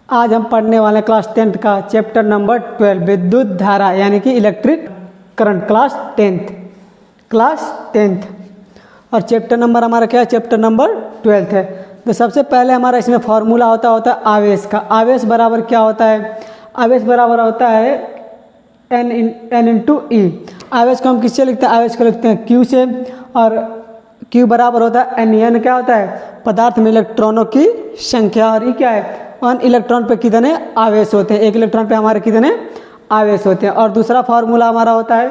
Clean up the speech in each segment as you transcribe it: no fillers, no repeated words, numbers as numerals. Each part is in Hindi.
आज हम पढ़ने वाले क्लास 10th का चैप्टर नंबर 12 विद्युत धारा यानी कि इलेक्ट्रिक करंट क्लास 10th और चैप्टर नंबर हमारा क्या है, चैप्टर नंबर 12 है। तो सबसे पहले हमारा इसमें फॉर्मूला होता है आवेश का। आवेश बराबर क्या होता है? आवेश बराबर होता है N इंटू ई। आवेश को हम किससे लिखते हैं? आवेश को लिखते हैं Q से, और Q बराबर होता है N क्या होता है? पदार्थ में इलेक्ट्रॉनों की संख्या, और ये क्या है? 1 इलेक्ट्रॉन पे कितने आवेश होते हैं, 1 इलेक्ट्रॉन पे हमारे कितने आवेश होते हैं। और दूसरा फार्मूला हमारा होता है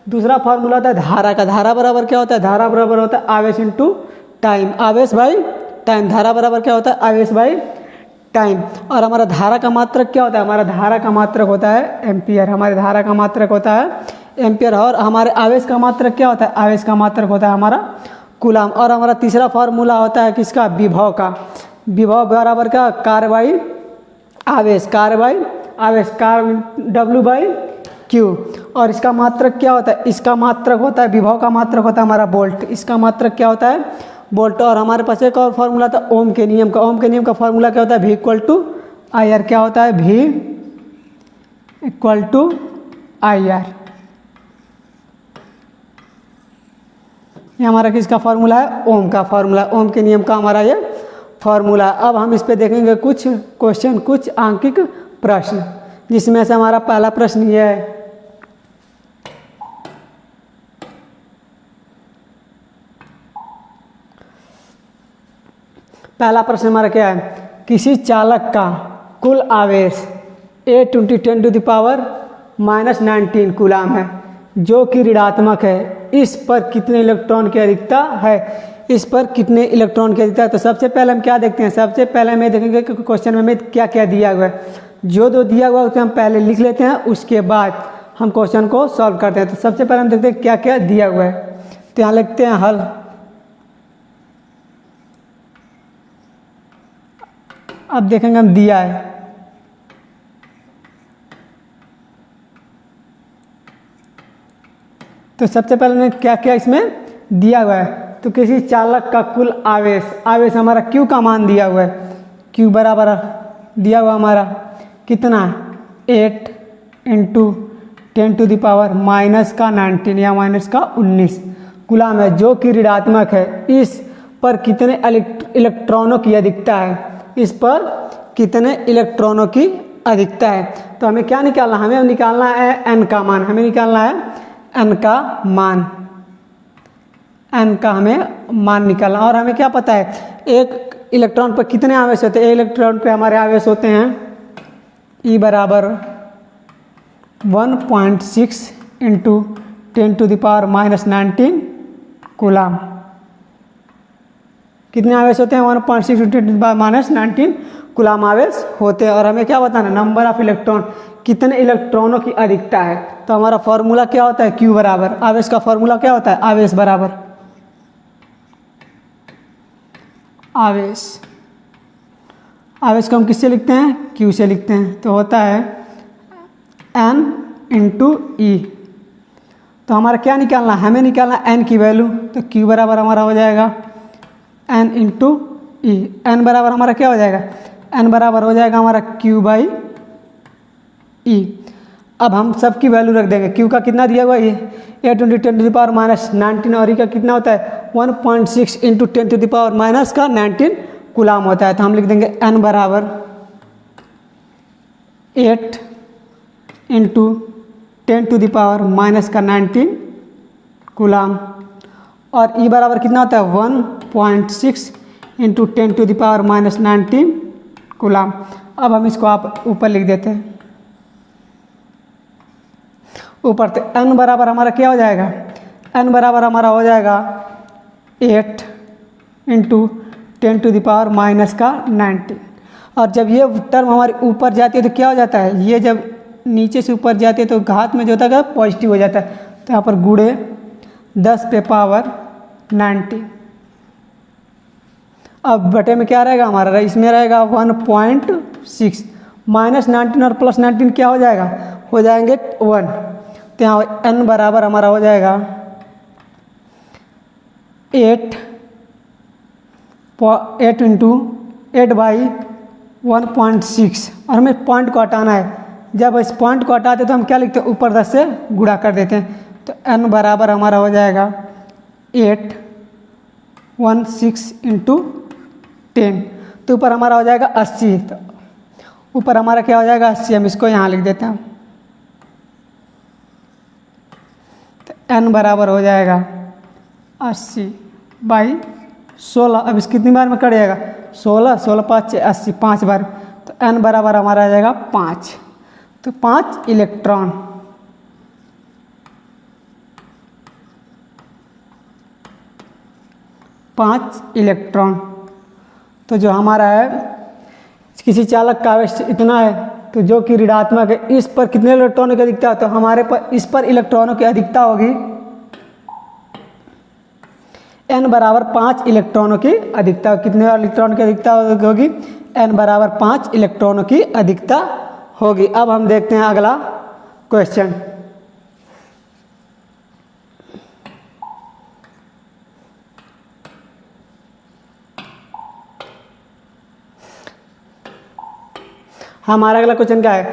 धारा का। धारा बराबर क्या होता है? धारा बराबर होता है आवेश इंटू टाइम, आवेश बाई टाइम। धारा बराबर क्या होता है? आवेश बाई टाइम। और हमारा धारा का मात्रक क्या होता है? हमारा धारा का मात्रक होता है एम्पियर। हमारे धारा का मात्रक होता है एम्पियर। और हमारे आवेश का मात्रक क्या होता है? आवेश का मात्रक होता है हमारा कूलाम। और हमारा तीसरा फार्मूला होता है किसका? विभव का। विभव बराबर का कार्य बाई आवेश, W बाई Q। और इसका मात्रक क्या होता है? इसका मात्रक होता है, विभव का मात्रक होता है हमारा वोल्ट। इसका मात्रक क्या होता है? वोल्ट। और हमारे पास एक और फार्मूला था ओम के नियम का। ओम के नियम का फार्मूला क्या होता है? V equal to I R. क्या होता है? V equal to I R. ये हमारा किसका फार्मूला है? ओम का फार्मूला, ओम के नियम का हमारा ये फार्मूला। अब हम इस पे देखेंगे कुछ क्वेश्चन, कुछ आंकिक प्रश्न, जिसमें से हमारा पहला प्रश्न ये है। पहला प्रश्न हमारा क्या है? किसी चालक का कुल आवेश A×10⁻⁻19 कूलाम है, जो कि ऋणात्मक है। इस पर कितने इलेक्ट्रॉन की अधिकता है? इस पर कितने इलेक्ट्रॉन की अधिकता है? तो सबसे पहले हम क्या देखते हैं? सबसे पहले हमें देखेंगे कि क्वेश्चन में क्या क्या दिया हुआ है। जो दिया हुआ है उसे हम पहले लिख लेते हैं, उसके बाद हम क्वेश्चन को सॉल्व करते हैं। तो सबसे पहले हम देखते हैं क्या क्या दिया हुआ है। तो यहाँ लिखते हैं हल। अब देखेंगे हम दिया है। तो सबसे पहले हमें क्या क्या इसमें दिया हुआ है। तो किसी चालक का कुल आवेश हमारा Q का मान दिया हुआ है। Q बराबर दिया हुआ हमारा कितना? 8 × 10⁻⁻19 या -19 कूलाम है, जो कि ऋणात्मक है। इस पर कितने इलेक्ट्रॉनों की अधिकता है? इस पर कितने इलेक्ट्रॉनों की अधिकता है? तो हमें क्या निकालना? हमें निकालना है N का मान। हमें निकालना है N का मान। N का हमें मान निकालना। और हमें क्या पता है? एक इलेक्ट्रॉन पर कितने आवेश होते हैं? एक इलेक्ट्रॉन पे हमारे आवेश होते हैं E बराबर 1.6 × 10⁻⁻19 कूलाम। कितने आवेश होते हैं? 1.6 × 10⁻⁻19 कूलाम आवेश होते हैं। और हमें क्या बताना? नंबर ऑफ इलेक्ट्रॉन, कितने इलेक्ट्रॉनों की अधिकता है। तो हमारा फॉर्मूला क्या होता है? Q बराबर, आवेश का फॉर्मूला क्या होता है? आवेश बराबर आवेश को हम किससे लिखते हैं? Q से लिखते हैं। तो होता है N इंटू ई। तो हमारा क्या निकालना? हमें निकालना N की वैल्यू। तो Q बराबर हमारा हो जाएगा N इंटू ई। N बराबर हमारा क्या हो जाएगा? N बराबर हो जाएगा हमारा Q बाई ई। अब हम सबकी वैल्यू रख देंगे। Q का कितना दिया हुआ है? ये 10⁻⁻19 और ई का कितना होता है? 1.6 × 10⁻⁻19 कूलाम होता है। तो हम लिख देंगे N बराबर 8 × 10⁻⁻19 कूलाम। और ई बराबर कितना होता है? 1.6 × 10⁻⁻19 कूलाम। अब हम इसको आप ऊपर लिख देते हैं। ऊपर से N बराबर हमारा क्या हो जाएगा? N बराबर हमारा हो जाएगा 8 × 10⁻⁻19। और जब ये टर्म हमारे ऊपर जाती है तो क्या हो जाता है? ये जब नीचे से ऊपर जाती है तो घात में जो होता है पॉजिटिव हो जाता है। तो यहाँ पर गुणे 10⁻19। अब बटे में क्या रहेगा हमारा? इसमें रहेगा 1.6 -19 और +19 क्या हो जाएगा? हो जाएंगे 1। तो यहाँ N बराबर हमारा हो जाएगा 8 × 8 बाई 1.6 और हमें पॉइंट को हटाना है। जब इस पॉइंट को हटाते तो हम क्या लिखते हैं, ऊपर 10 से गुणा कर देते हैं। तो n बराबर हमारा हो जाएगा 816 इंटू 10, तो ऊपर हमारा हो जाएगा 80। तो ऊपर हमारा क्या हो जाएगा 80, हम इसको यहाँ लिख देते हैं। तो n बराबर हो जाएगा 80/16। अब इस कितनी बार में कट जाएगा, 16 16 5 80, 5 बार। तो n बराबर हमारा आ जाएगा 5। तो 5 इलेक्ट्रॉन, तो जो हमारा है किसी चालक का आवेश इतना है, तो जो कि ऋणात्मक है, इस पर कितने इलेक्ट्रॉनों की अधिकता, तो हमारे पर इस पर इलेक्ट्रॉनों की अधिकता होगी n बराबर 5 इलेक्ट्रॉनों की अधिकता। कितने इलेक्ट्रॉन की अधिकता होगी, n बराबर 5 इलेक्ट्रॉनों की अधिकता होगी। अब हम देखते हैं अगला क्वेश्चन। हमारा अगला क्वेश्चन क्या है,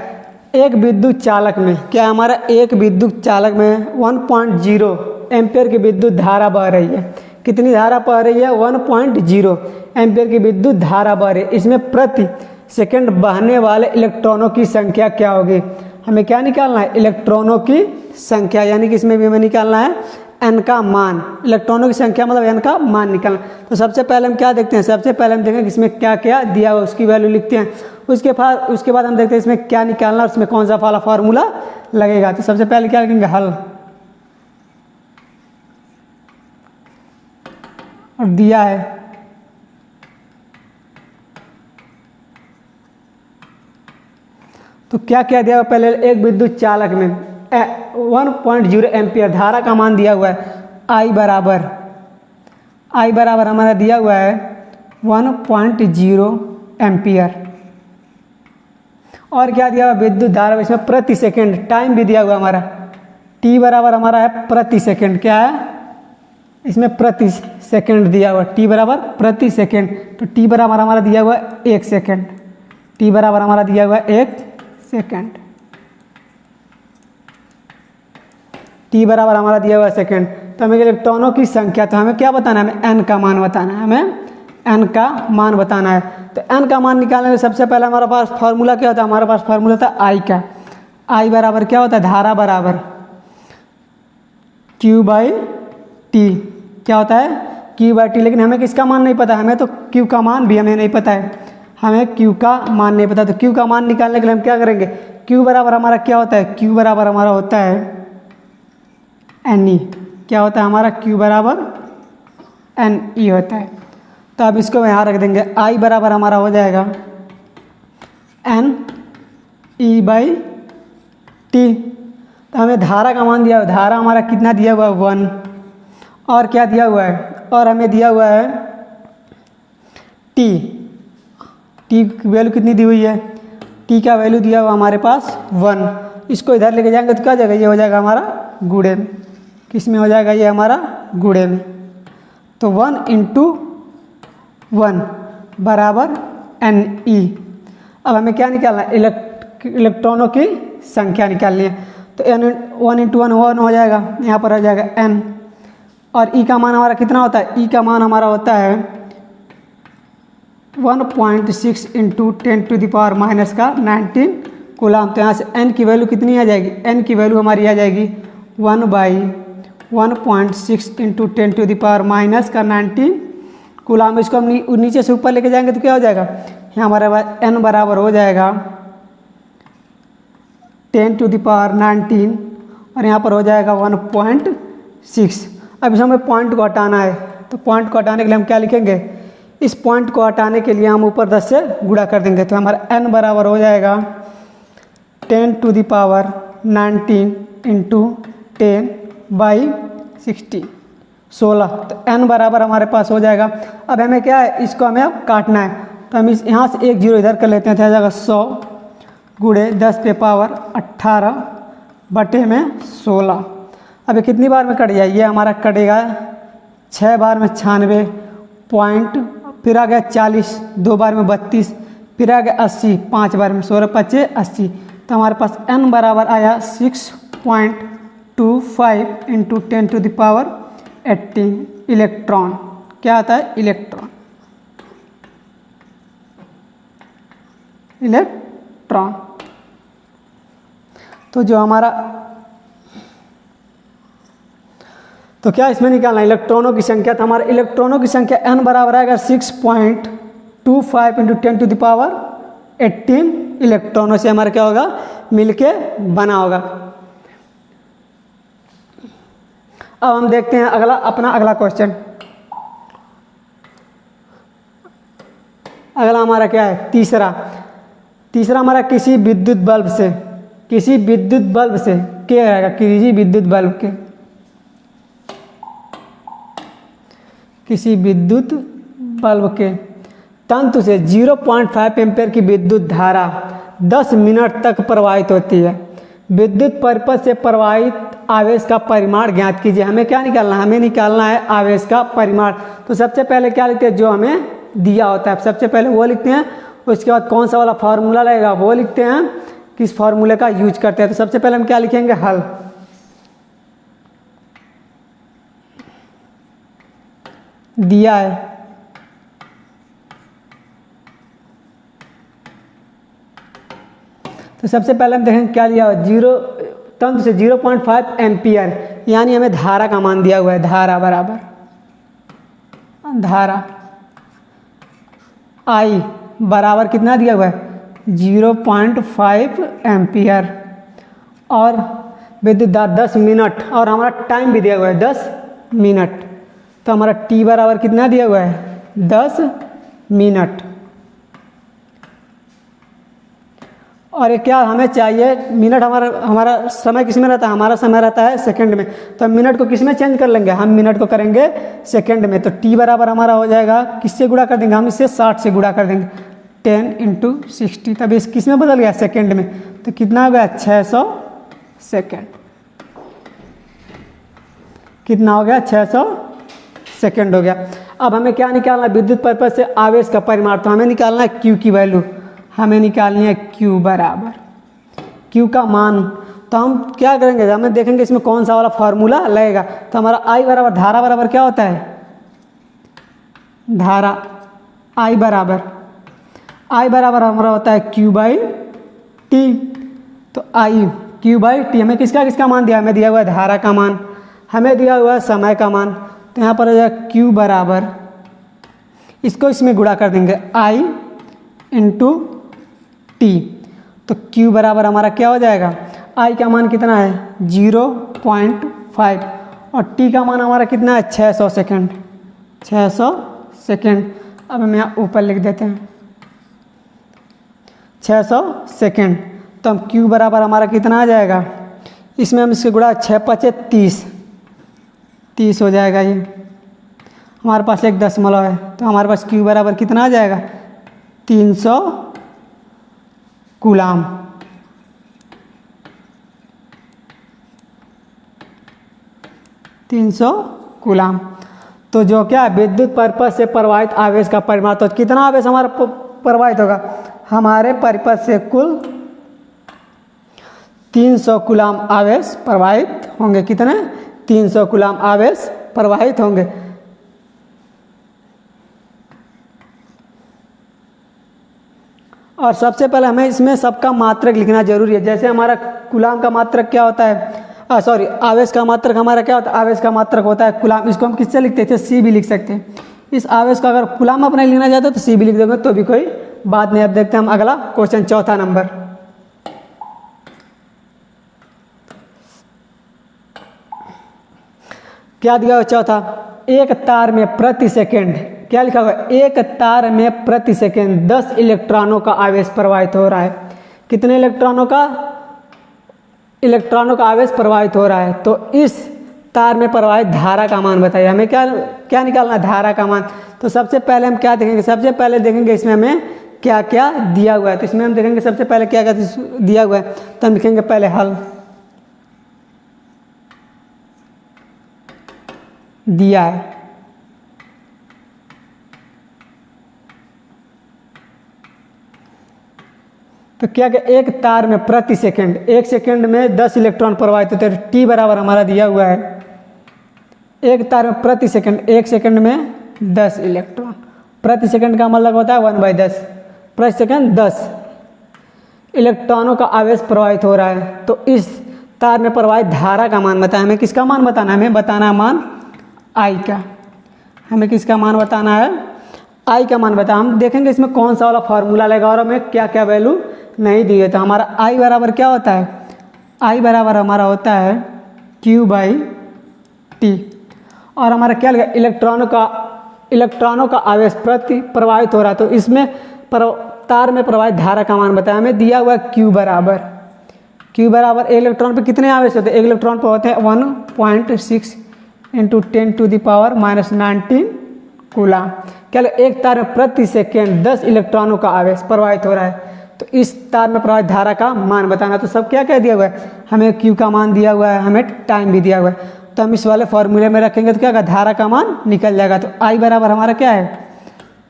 एक विद्युत चालक में, क्या हमारा एक विद्युत चालक में 1.0 एम्पियर की विद्युत धारा बह रही है। कितनी धारा बह रही है, 1.0 एम्पियर की विद्युत धारा बह रही है। इसमें प्रति सेकंड बहने वाले इलेक्ट्रॉनों की संख्या क्या होगी। हमें क्या निकालना है, इलेक्ट्रॉनों की संख्या, यानी कि इसमें भी हमें निकालना है n का मान। इलेक्ट्रॉनों की संख्या मतलब n का मान निकालना। तो सबसे पहले हम क्या देखते हैं, सबसे पहले हम देखेंगे कि इसमें क्या क्या दिया हुआ उसकी वैल्यू लिखते हैं। उसके बाद हम देखते हैं इसमें क्या निकालना है, उसमें कौन सा वाला फार्मूला लगेगा। तो सबसे पहले क्या लिखेंगे, हल, और दिया है तो क्या क्या दिया हुआ, पहले एक विद्युत चालक में 1.0 एम्पियर धारा का मान दिया हुआ है। I बराबर हमारा दिया हुआ है 1.0 एम्पियर। और क्या दिया हुआ, विद्युत धारा, इसमें प्रति सेकंड टाइम भी दिया हुआ हमारा। T बराबर हमारा है प्रति सेकंड, क्या है इसमें प्रति सेकंड दिया हुआ, T बराबर प्रति सेकंड। तो T बराबर हमारा दिया हुआ 1 सेकंड, T बराबर हमारा दिया हुआ 1 सेकंड, T बराबर हमारा दिया हुआ सेकंड। तो हमें इलेक्ट्रॉनों की संख्या, तो हमें क्या बताना है, हमें n का मान बताना है, हमें n का मान बताना है। तो n का मान निकालने में सबसे पहले हमारे पास फार्मूला क्या होता है, हमारे पास फार्मूला होता है I का। I बराबर क्या होता है, धारा बराबर Q/T, क्या होता है Q/T। लेकिन हमें किसका मान नहीं पता, हमें तो Q का मान भी हमें नहीं पता है, हमें Q का मान नहीं पता। तो Q का मान निकालने के लिए हम क्या करेंगे, Q बराबर हमारा क्या होता है, Q बराबर हमारा होता है Ne। क्या होता है हमारा, Q बराबर Ne होता है। तो अब इसको यहाँ रख देंगे। I बराबर हमारा हो जाएगा Ne/T। तो हमें धारा का मान दिया हुआ, धारा हमारा कितना दिया हुआ है 1, और क्या दिया हुआ है, और हमें दिया हुआ है T की वैल्यू कितनी दी हुई है, T का वैल्यू दिया हुआ हमारे पास 1। इसको इधर लेके जाएंगे तो क्या हो जाएगा, ये हो जाएगा हमारा गुणे में। किस में हो जाएगा, ये हमारा गुणे में। तो 1 × 1 बराबर Ne। अब हमें क्या निकालना है, इलेक्ट्रॉनों की संख्या निकालनी है। तो 1 × 1 हो जाएगा, यहाँ पर हो जाएगा n। और E का मान हमारा कितना होता है, E का मान हमारा होता है 1.6 × 10⁻⁻19 कूलम। तो यहाँ से n की वैल्यू कितनी आ जाएगी, n की वैल्यू हमारी आ जाएगी 1/1.6 × 10⁻⁻19 कूलम। इसको हम नीचे से ऊपर लेके जाएंगे तो क्या हो जाएगा, यहाँ हमारे पास n बराबर हो जाएगा 10⁻19 और यहाँ पर हो जाएगा 1.6। अब इस हमें पॉइंट को हटाना है। तो पॉइंट को हटाने के लिए हम क्या लिखेंगे, इस पॉइंट को हटाने के लिए हम ऊपर 10 से गुणा कर देंगे। तो हमारा n बराबर हो जाएगा 10⁻19 × 10/60 16। तो n बराबर हमारे पास हो जाएगा। अब हमें क्या है, इसको हमें अब काटना है। तो हम यहाँ से एक जीरो इधर कर लेते हैं, तो आ जाएगा 100 × 10⁻18/16। अब ये कितनी बार में कट जाए, ये हमारा कटेगा 6 बार में 96 पॉइंट, फिर आ गया 40, 2 बार में 32, फिर आ गया 80, 5 बार में 16 पच्चे 80। तो हमारे पास n बराबर आया 6.25 इंटू 10⁻18 इलेक्ट्रॉन। क्या आता है? इलेक्ट्रॉन। इलेक्ट्रॉन। तो जो हमारा, तो क्या इसमें निकालना है इलेक्ट्रॉनों की संख्या। तो हमारे इलेक्ट्रॉनों की संख्या n बराबर आएगा 6.25 इंटू 10⁻18 इलेक्ट्रॉनों से हमारा क्या होगा? मिलके बना होगा। अब हम देखते हैं अगला क्वेश्चन। अगला हमारा क्या है? तीसरा हमारा किसी विद्युत बल्ब से किसी विद्युत बल्ब के तंतु से 0.5 एम्पीयर की विद्युत धारा 10 मिनट तक प्रवाहित होती है। विद्युत परिपथ से प्रवाहित आवेश का परिमाण ज्ञात कीजिए। हमें क्या निकालना है? हमें निकालना है आवेश का परिमाण। तो सबसे पहले क्या लिखते हैं? जो हमें दिया होता है सबसे पहले वो लिखते हैं। उसके बाद कौन सा वाला फार्मूला लगेगा वो लिखते हैं, किस फार्मूले का यूज करते हैं। तो सबसे पहले हम क्या लिखेंगे? हल। दिया है तो सबसे पहले हम देखेंगे क्या लिया हुआ। तंतु से 0.5 एम्पियर यानी हमें धारा का मान दिया हुआ है। धारा बराबर आई बराबर कितना दिया हुआ है? 0.5 एम्पियर और विद्युत धारा 10 मिनट और हमारा टाइम भी दिया हुआ है 10 मिनट। तो हमारा टी बराबर कितना दिया हुआ है? 10 मिनट। और ये क्या हमें चाहिए? मिनट। हमारा समय किस में रहता है? हमारा समय रहता है सेकंड में। तो हम मिनट को किस में चेंज कर लेंगे? हम मिनट को करेंगे सेकंड में। तो टी बराबर हमारा हो जाएगा, किससे गुणा कर देंगे? हम इससे 60 से गुणा कर देंगे। 10 इंटू 60। तब इस किस में बदल गया? सेकंड में। तो कितना हो गया? 600 सेकंड। कितना हो गया? 600 सेकंड हो गया। अब हमें क्या निकालना है? विद्युत परिपथ से आवेश का परिमाण। तो हमें निकालना है क्यू की वैल्यू। हमें निकालनी है क्यू बराबर क्यू का मान। तो हम क्या करेंगे? हमें देखेंगे इसमें कौन सा वाला फार्मूला लगेगा। तो हमारा आई बराबर धारा बराबर क्या होता है? धारा आई बराबर हमारा होता है क्यू बाई टी। तो आई क्यू बाई टी। हमें किसका मान दिया? हमें दिया हुआ है धारा का मान, हमें दिया हुआ है समय का मान। तो यहाँ पर हो जाएगा क्यू बराबर, इसको इसमें गुणा कर देंगे आई इंटू टी। तो Q बराबर हमारा क्या हो जाएगा? I का मान कितना है? 0.5 और T का मान हमारा कितना है? 600 सेकेंड। 600 सेकेंड। अब हम यहाँ ऊपर लिख देते हैं 600 सेकेंड। तो हम Q बराबर हमारा कितना आ जाएगा? इसमें हम इसके गुणा 6 पचे 30 हो जाएगा। ये हमारे पास एक दशमलव है तो हमारे पास Q बराबर कितना आ जाएगा? 300 कूलाम। कूलाम। तो जो क्या विद्युत परिपथ से प्रवाहित आवेश का परिमाण। तो कितना आवेश हमारा प्रवाहित होगा? हमारे परिपथ से कुल 300 कूलाम आवेश प्रवाहित होंगे। कितने? 300 कूलाम आवेश प्रवाहित होंगे। और सबसे पहले हमें इसमें सबका मात्रक लिखना जरूरी है। जैसे हमारा कूलाम का मात्रक क्या होता है? आवेश का मात्रक हमारा क्या होता है? आवेश का मात्रक होता है कूलाम। इसको हम किससे लिखते थे? सी भी लिख सकते हैं। इस आवेश का अगर कूलाम अपने लिखना चाहते हो तो सी भी लिख देंगे तो भी कोई बात नहीं। अब देखते हैं हम अगला क्वेश्चन, चौथा नंबर। क्या दिया हुआ चौथा? एक तार में प्रति सेकेंड, क्या लिखा हुआ है? एक तार में प्रति सेकेंड 10 इलेक्ट्रॉनों का आवेश प्रवाहित हो रहा है। कितने इलेक्ट्रॉनों का आवेश प्रवाहित हो रहा है। तो इस तार में प्रवाहित धारा का मान बताइए। हमें क्या निकालना है? धारा का मान। तो सबसे पहले हम क्या देखेंगे? सबसे पहले देखेंगे इसमें हमें क्या क्या दिया हुआ है। तो इसमें हम देखेंगे सबसे पहले क्या क्या दिया हुआ है। तो हम लिखेंगे पहले हल। दिया है तो क्या कि एक तार में प्रति सेकंड 1 सेकंड में 10 इलेक्ट्रॉन प्रवाहित होते हैं। टी बराबर हमारा दिया हुआ है, एक तार में प्रति सेकंड 1 सेकंड में 10 इलेक्ट्रॉन, प्रति सेकंड का मतलब होता है 1/10, प्रति सेकंड 10 इलेक्ट्रॉनों का आवेश प्रवाहित हो रहा है। तो इस तार में प्रवाहित धारा का मान बताना, हमें किसका मान बताना है? हमें बताना है मान आई का। हमें किसका मान बताना है? आई का मान बता। हम देखेंगे इसमें कौन सा वाला फार्मूला लगेगा और हमें क्या क्या वैल्यू नहीं दी है। तो हमारा आई बराबर क्या होता है? आई बराबर हमारा होता है Q/T। और हमारा क्या लगेगा? इलेक्ट्रॉनों का आवेश प्रति प्रवाहित हो रहा है। तो इसमें तार में प्रवाहित धारा का मान बताया, हमें दिया हुआ Q बराबर एक इलेक्ट्रॉन पे कितने आवेश होते हैं? एक इलेक्ट्रॉन पे होते हैं 1.6 × 10⁻⁻19 कूलम। क्या एक तार में प्रति सेकेंड 10 इलेक्ट्रॉनों का आवेश प्रवाहित हो रहा है। तो इस तार में प्रवाहित धारा का मान बताना। तो सब क्या क्या दिया हुआ है? हमें Q का मान दिया हुआ है, हमें टाइम भी दिया हुआ है। तो हम इस वाले फॉर्मूले में रखेंगे तो क्या होगा? धारा का मान निकल जाएगा। तो I बराबर हमारा क्या है?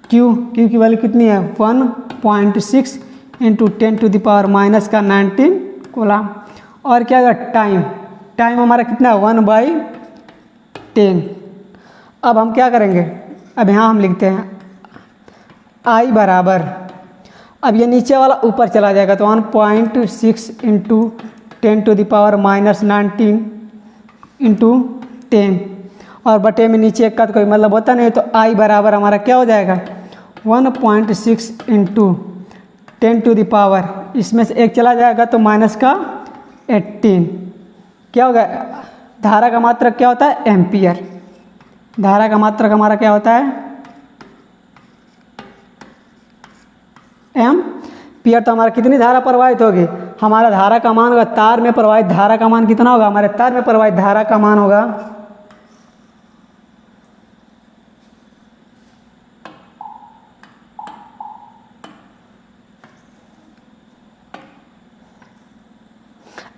Q की वैल्यू कितनी है? 1.6 × 10⁻⁻19 कूलम। और क्या होगा? टाइम हमारा कितना है? 1/10। अब हम क्या करेंगे? अब यहाँ हम लिखते हैं I बराबर, अब ये नीचे वाला ऊपर चला जाएगा तो 1.6 × 10⁻⁻19 × 10 और बटे में नीचे का तो कोई मतलब होता नहीं। तो I बराबर हमारा क्या हो जाएगा? 1.6 × 10⁻, इसमें से एक चला जाएगा तो -18 क्या होगा? धारा का मात्रक क्या होता है? एम्पियर। धारा का मात्रक हमारा क्या होता है? एम्पियर। तो हमारा कितनी धारा प्रवाहित होगी? हमारा धारा का मान होगा, तार में प्रवाहित धारा का मान कितना होगा? हमारे तार में प्रवाहित धारा का मान होगा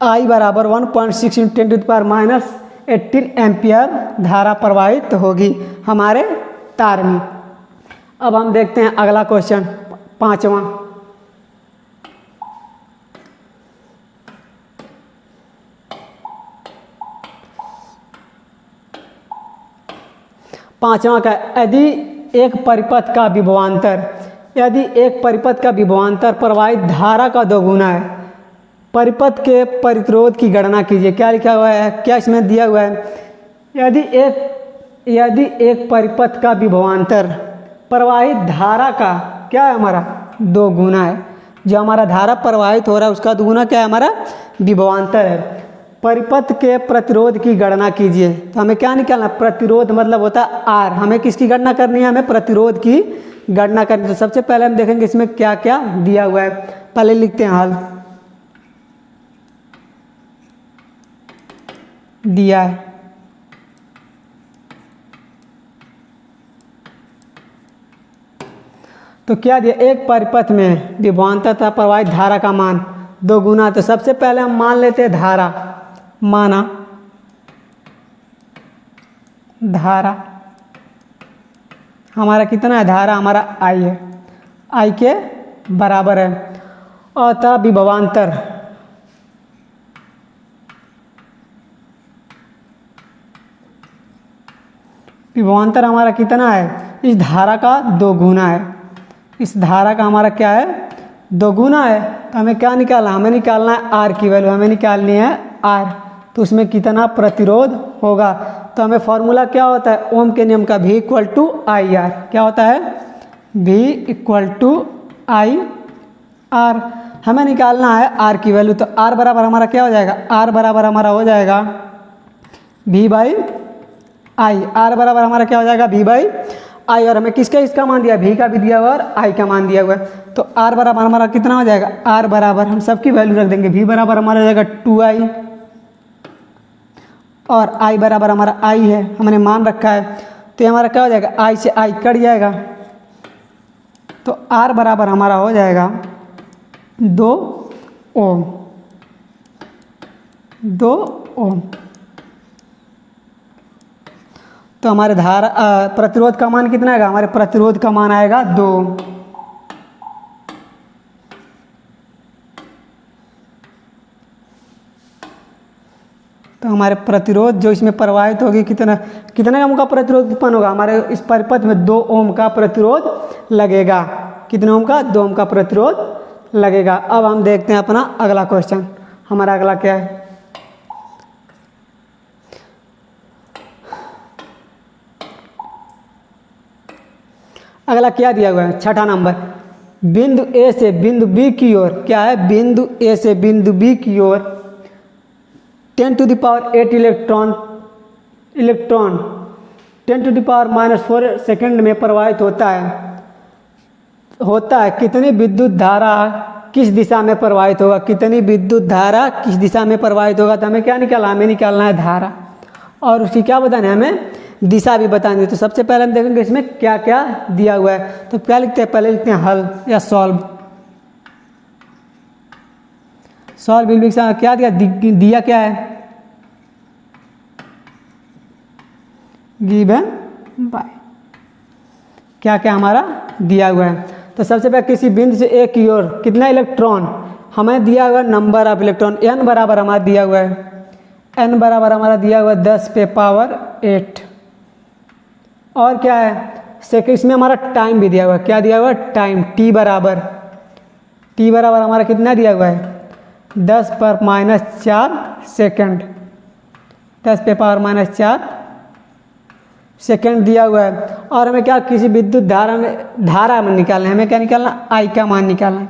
I बराबर 1.6 × 10⁻⁻18 एम्पियर धारा प्रवाहित होगी हमारे तार में। अब हम देखते हैं अगला क्वेश्चन, 5वां। का यदि एक परिपथ का विभवांतर प्रवाहित धारा का दोगुना है, परिपथ के प्रतिरोध की गणना कीजिए। क्या लिखा हुआ है? क्या इसमें दिया हुआ है? यदि एक परिपथ का विभवांतर प्रवाहित धारा का क्या है? हमारा दोगुना है। जो हमारा धारा प्रवाहित हो रहा है उसका दोगुना क्या है? हमारा विभवांतर है। परिपथ के प्रतिरोध की गणना कीजिए। तो हमें क्या निकालना? प्रतिरोध मतलब होता है R। हमें किसकी गणना करनी है? हमें प्रतिरोध की गणना करनी है। तो सबसे पहले हम देखेंगे इसमें क्या क्या दिया हुआ है। पहले लिखते हैं हल। दिया है तो क्या दिया? एक परिपथ में विभवांतर तथा प्रवाहित धारा का मान दोगुना। तो सबसे पहले हम मान लेते हैं धारा। माना धारा हमारा कितना है? धारा हमारा I है, I के बराबर है। और तथा विभवांतर हमारा कितना है? इस धारा का दोगुना है। इस धारा का हमारा क्या है? दोगुना है। तो हमें क्या निकालना? हमें निकालना है R की वैल्यू। हमें निकालनी है R। तो उसमें कितना प्रतिरोध होगा? तो हमें फॉर्मूला क्या होता है? ओम के नियम का V = IR। क्या होता है? V = IR। हमें निकालना है R की वैल्यू। तो R बराबर हमारा क्या हो जाएगा? R बराबर हमारा हो जाएगा V/I। R बराबर हमारा क्या हो जाएगा? V/I। और हमें इसका मान दिया? V का भी दिया हुआ और I का मान दिया हुआ है। तो R बराबर हमारा कितना हो जाएगा? R बराबर हम सबकी वैल्यू रख देंगे। V बराबर हमारा हो जाएगा 2I और I बराबर हमारा I है, हमने मान रखा है। तो ये हमारा क्या हो जाएगा? I से I कट जाएगा। तो R बराबर हमारा हो जाएगा 2 ओम। 2 ओम। तो हमारे धारा प्रतिरोध का मान कितना आएगा? हमारे प्रतिरोध का मान आएगा 2। तो हमारे प्रतिरोध जो इसमें प्रवाहित होगी कितना कितने ओम का प्रतिरोध उत्पन्न होगा, हमारे इस परिपथ में 2 ओम का प्रतिरोध लगेगा। कितने ओम का? 2 ओम का प्रतिरोध लगेगा। अब हम देखते हैं अपना अगला क्वेश्चन। हमारा अगला क्या है? अगला क्या दिया हुआ है? छठा नंबर, बिंदु ए से बिंदु बी की ओर, क्या है? बिंदु ए से बिंदु बी की ओर 10⁸ इलेक्ट्रॉन 10⁻⁻4 सेकंड में प्रवाहित होता है। कितनी विद्युत धारा किस दिशा में प्रवाहित होगा? कितनी विद्युत धारा किस दिशा में प्रवाहित होगा? तो हमें क्या निकालना? हमें निकालना है धारा, और उसकी क्या बताना है? हमें दिशा भी बतानी है। तो सबसे पहले हम देखेंगे इसमें क्या क्या दिया हुआ है। तो क्या लिखते हैं? पहले लिखते हैं हल या सॉल्व। सॉल्व क्या दिया क्या है? गिवन बाय क्या क्या हमारा दिया हुआ है। तो सबसे पहले किसी बिंदु से ए की ओर कितना इलेक्ट्रॉन हमें दिया हुआ है? नंबर ऑफ इलेक्ट्रॉन n बराबर हमारा दिया हुआ है, n बराबर हमारा दिया हुआ है 10⁸ और क्या है? सेकंड इसमें हमारा टाइम भी दिया हुआ है। क्या दिया हुआ है? टाइम t बराबर हमारा कितना दिया हुआ है? 10⁻⁻4 सेकंड, 10⁻⁻4 सेकंड दिया हुआ है। और हमें क्या? किसी विद्युत धारा में निकालना है। हमें क्या निकालना? I का मान निकालना है।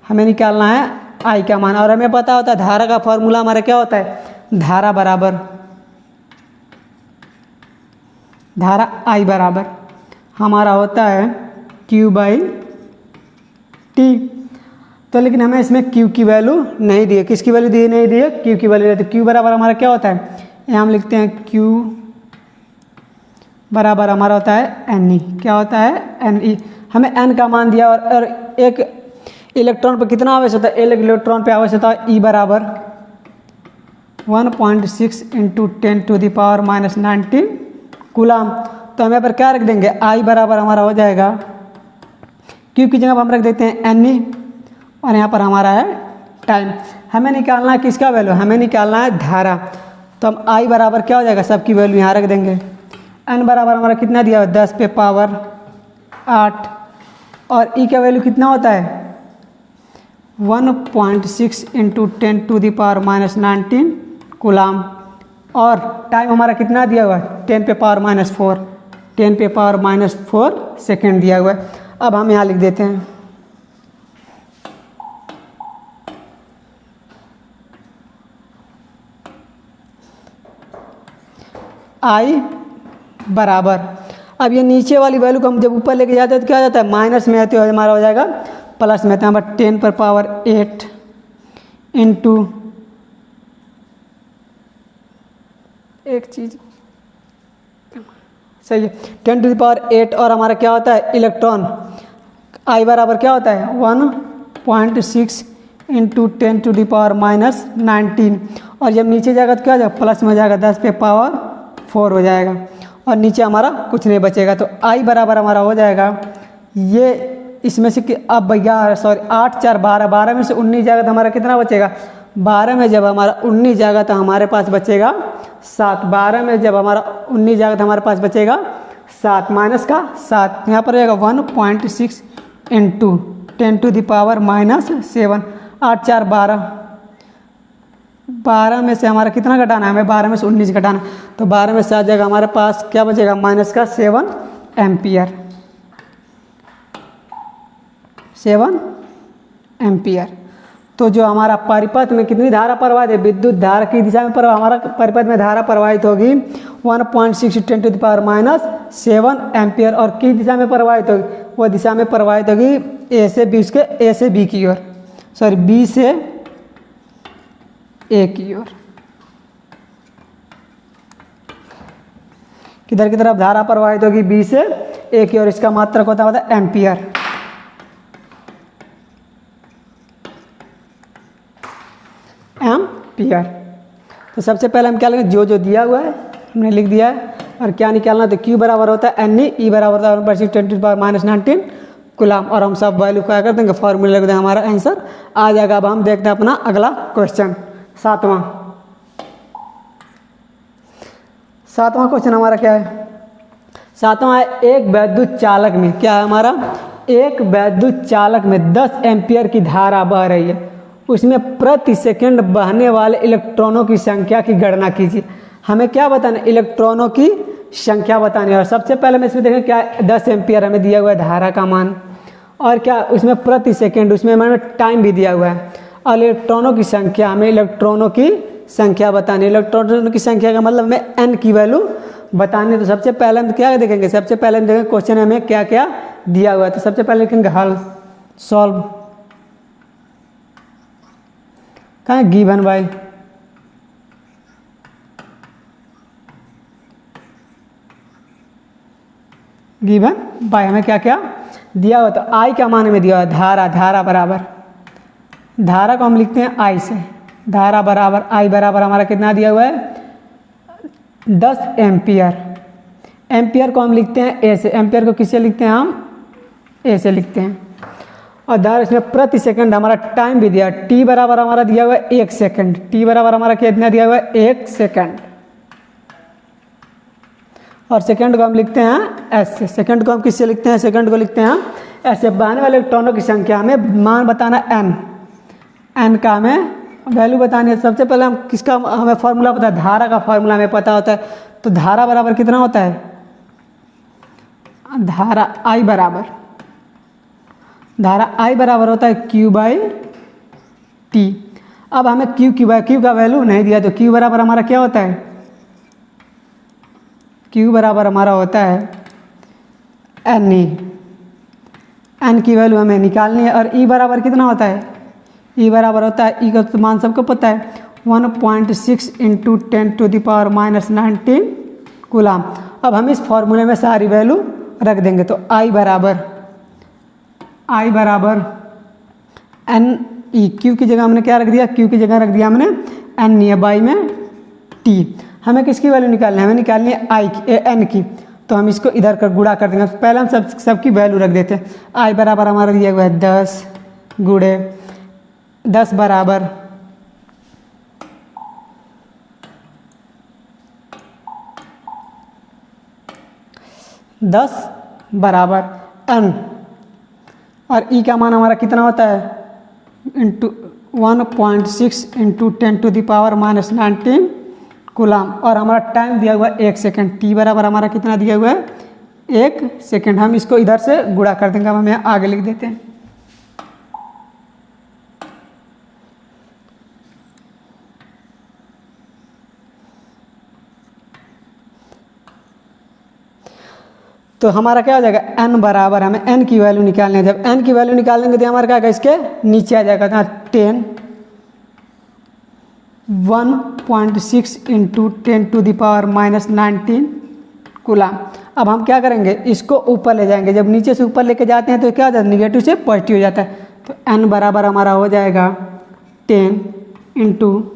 हमें निकालना है I का मान, और हमें पता होता है धारा का फॉर्मूला हमारा क्या होता है? धारा I बराबर हमारा होता है Q/T। तो लेकिन हमें इसमें Q की वैल्यू नहीं दी है। किसकी वैल्यू दी? नहीं दी है, Q की वैल्यू। तो Q बराबर हमारा क्या होता है? यहाँ हम लिखते हैं Q बराबर हमारा होता है Ne। क्या होता है? Ne। हमें n का मान दिया, और एक इलेक्ट्रॉन पर कितना आवेश होता है? एक इलेक्ट्रॉन पे आवेश होता है E बराबर 1.6 × 10⁻⁻19 कूलाम। तो हम यहाँ पर क्या रख देंगे? I बराबर हमारा हो जाएगा Q की जगह पर हम रख देते हैं Ne, और यहाँ पर हमारा है टाइम। हमें निकालना है किसका वैल्यू? हमें निकालना है धारा। तो हम I बराबर क्या हो जाएगा? सबकी वैल्यू यहाँ रख देंगे। n बराबर हमारा कितना दिया हुआ? 10⁸8, और E का वैल्यू कितना होता है? 1.6 × 10⁻⁻19 कूलाम, और टाइम हमारा कितना दिया हुआ है? 10⁻⁻4 सेकेंड दिया हुआ है। अब हम यहाँ लिख देते हैं I बराबर, अब ये नीचे वाली वैल्यू को हम जब ऊपर लेके जाते हैं तो क्या हो जाता है? माइनस में आते हुए हमारा हो जाएगा प्लस में। तो यहाँ पर 10⁸8 इंटू एक चीज़ सही है 10⁸8, और हमारा क्या होता है? इलेक्ट्रॉन I बराबर क्या होता है? 1.6 × 10⁻⁻19, और जब नीचे जाएगा तो क्या हो जाएगा? प्लस में हो जाएगा 10⁴ हो जाएगा, और नीचे हमारा कुछ नहीं बचेगा। तो I बराबर हमारा हो जाएगा ये इसमें से कि अब 8 4 12, 12 में से 19 जाएगा तो हमारा कितना बचेगा? 12 में जब हमारा 19 जाएगा तो हमारे पास बचेगा 7। 12 में जब हमारा 19 जाएगा तो हमारे पास बचेगा 7, माइनस का 7। यहाँ पर रहेगा 1.6 × 10⁻⁻7। 8 4 12, 12 में से हमारा कितना घटाना है? हमें 12 में से 19 घटाना। तो 12 में से आ जाएगा हमारे पास क्या बचेगा? माइनस का 7 एम्पियर। 7 एम्पियर। तो जो हमारा परिपथ में कितनी धारा प्रवाहित है? विद्युत धारा की दिशा में हमारा परिपथ में धारा प्रवाहित होगी 1.6 × 10⁻7 एम्पियर, और किस दिशा में प्रवाहित होगी? वो दिशा में प्रवाहित होगी A से B, उसके A से B की ओर, सॉरी B से A की ओर। किधर की तरफ धारा प्रवाहित होगी? B से A की ओर। इसका मात्रक होता है एम्पियर। एम्पियर। तो सबसे पहले हम क्या लेंगे? जो दिया हुआ है हमने लिख दिया है, और क्या निकालना? तो Q बराबर होता है Ne, E बराबर होता है 1/6 10⁻⁻19 कूलाम, और हम सब वैल्यू क्या कर देंगे? फॉर्मूले लग देंगे, हमारा आंसर आ जाएगा। अब हम देखते हैं अपना अगला क्वेश्चन, 7वां। सातवां क्वेश्चन हमारा क्या है? सातवां है, एक वैद्युत चालक में, क्या है हमारा? एक वैद्युत चालक में 10 एम्पियर की धारा बह रही है, उसमें प्रति सेकंड बहने वाले इलेक्ट्रॉनों की संख्या की गणना कीजिए। हमें क्या बताना? इलेक्ट्रॉनों की संख्या बतानी है। और सबसे पहले मैं इसमें देखें क्या 10 एम्पियर हमें दिया हुआ है धारा का मान, और क्या उसमें प्रति सेकंड, उसमें हमें टाइम भी दिया हुआ है। और इलेक्ट्रॉनों की संख्या, हमें इलेक्ट्रॉनों की संख्या बतानी है। इलेक्ट्रॉनों की संख्या का मतलब हमें n की वैल्यू बतानी है। तो सबसे पहले हम क्या देखेंगे? सबसे पहले हम देखेंगे क्वेश्चन हमें क्या क्या दिया हुआ है। तो सबसे पहले लिखेंगे हल, सॉल्व, कहाँ है? गिवन बाय, गिवन बाय हमें क्या क्या दिया हुआ? तो आई का मान हमें दिया हुआ है धारा, धारा बराबर, धारा को हम लिखते हैं आई से, धारा बराबर आई बराबर हमारा कितना दिया हुआ है? 10 एम्पियर। एम्पियर को हम लिखते हैं ए से, एम्पियर को किससे लिखते हैं? हम ए से लिखते हैं। और धारा इसमें प्रति सेकंड हमारा टाइम भी दिया, टी बराबर हमारा दिया हुआ है 1 सेकंड, टी बराबर हमारा कितना दिया हुआ है? 1 सेकंड। और सेकंड को हम लिखते हैं एस से, सेकंड को हम किससे लिखते हैं? सेकंड को लिखते हैं ऐसे। बहने वाले इलेक्ट्रॉनों की संख्या, हमें मान बताना एन, एन का हमें वैल्यू बतानी है। सबसे पहले हम किसका हमें फॉर्मूला पता है? धारा का फॉर्मूला हमें पता होता है। तो धारा बराबर कितना होता है? धारा आई बराबर, धारा आई बराबर होता है क्यू बाई टी। अब हमें क्यू का वैल्यू नहीं दिया, तो क्यू बराबर हमारा क्या होता है? क्यू बराबर हमारा होता है एन ई, एन की वैल्यू हमें निकालनी है। और ई बराबर कितना होता है? ई बराबर होता है, ई का तो मान सबको पता है, 1.6 इंटू 10⁻⁻19 कूलाम। अब हम इस फॉर्मूले में सारी वैल्यू रख देंगे। तो आई बराबर एन ई, क्यू की जगह हमने क्या रख दिया? क्यू की जगह रख दिया हमने एन ई, बाई में टी। हमें किसकी वैल्यू निकालनी है? हमें निकालनी है आई एन की। तो हम इसको इधर कर गुणा कर देंगे। पहले हम सबकी वैल्यू रख देते हैं। आई बराबर हमारा दिया हुआ है 10 गुणे 10 बराबर 10 बराबर एन, और ई का मान हमारा कितना होता है? Into 1.6 into 10⁻⁻19 coulomb. और हमारा टाइम दिया हुआ है 1 सेकेंड, टी बराबर हमारा कितना दिया हुआ है? 1 सेकेंड। हम इसको इधर से गुणा कर देंगे। हम यहाँ आगे लिख देते हैं। तो हमारा क्या हो जाएगा? n बराबर, हमें n की वैल्यू निकालनी है। जब n की वैल्यू निकालेंगे तो हमारा क्या होगा? इसके नीचे आ जाएगा 10 1.6 इंटू 10⁻⁻19 कूलाम। अब हम क्या करेंगे? इसको ऊपर ले जाएंगे। जब नीचे से ऊपर लेके जाते हैं तो क्या हो जाता है? निगेटिव से पॉजिटिव हो जाता है। तो n बराबर हमारा हो जाएगा 10 इंटू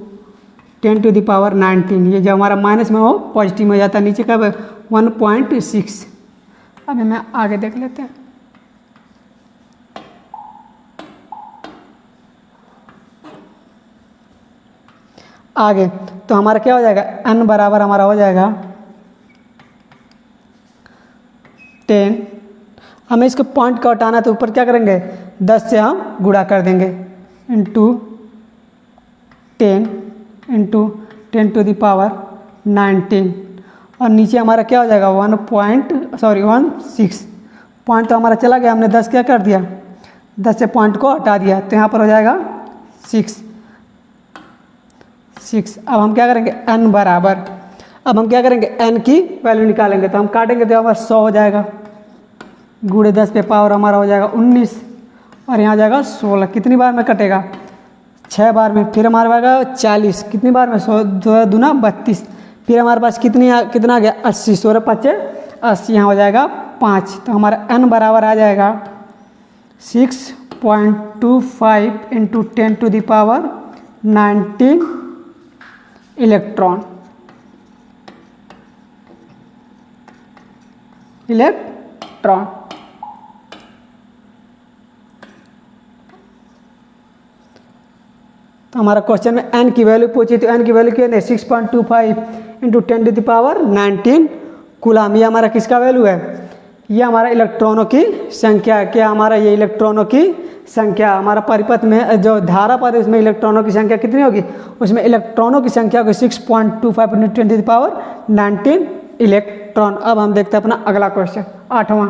10⁻⁹। ये जो हमारा माइनस में हो पॉजिटिव में हो जाता है। नीचे का 1.6। अभी मैं आगे देख लेते हैं। आगे तो हमारा क्या हो जाएगा? n बराबर हमारा हो जाएगा 10। हमें इसको पॉइंट का हटाना, तो ऊपर क्या करेंगे? 10 से हम गुणा कर देंगे, इंटू 10 इंटू 10⁻⁹। और नीचे हमारा क्या हो जाएगा? 1.6 पॉइंट तो हमारा चला गया। हमने 10 क्या कर दिया? 10 से पॉइंट को हटा दिया, तो यहाँ पर हो जाएगा 6। अब हम क्या करेंगे? n बराबर, अब हम क्या करेंगे? n की वैल्यू निकालेंगे। तो हम काटेंगे तो हमारा 100 हो जाएगा, गुणे 10 पे पावर हमारा हो जाएगा 19, और यहाँ जाएगा 16। कितनी बार में कटेगा? 6 बार में। फिर हमारे पास 40, कितनी बार में? 100 दूना 32। फिर हमारे पास कितना आ गया? 80, 16 5 80, यहाँ हो जाएगा 5। तो हमारा n बराबर आ जाएगा 6.25 इंटू 10⁻⁹ इलेक्ट्रॉन। तो हमारा क्वेश्चन में n की वैल्यू पूछी, तो n की वैल्यू क्या है 6.25 इंटू 10⁻19 कूलम। ये हमारा किसका वैल्यू है, ये हमारा इलेक्ट्रॉनों की संख्या है। क्या हमारा ये इलेक्ट्रॉनों की संख्या, हमारा परिपथ में जो धारा पथ है उसमें इलेक्ट्रॉनों की संख्या कितनी होगी, उसमें इलेक्ट्रॉनों की संख्या होगी 6.25 इंटू 10⁻19 इलेक्ट्रॉन। अब हम देखते हैं अपना अगला क्वेश्चन 8वां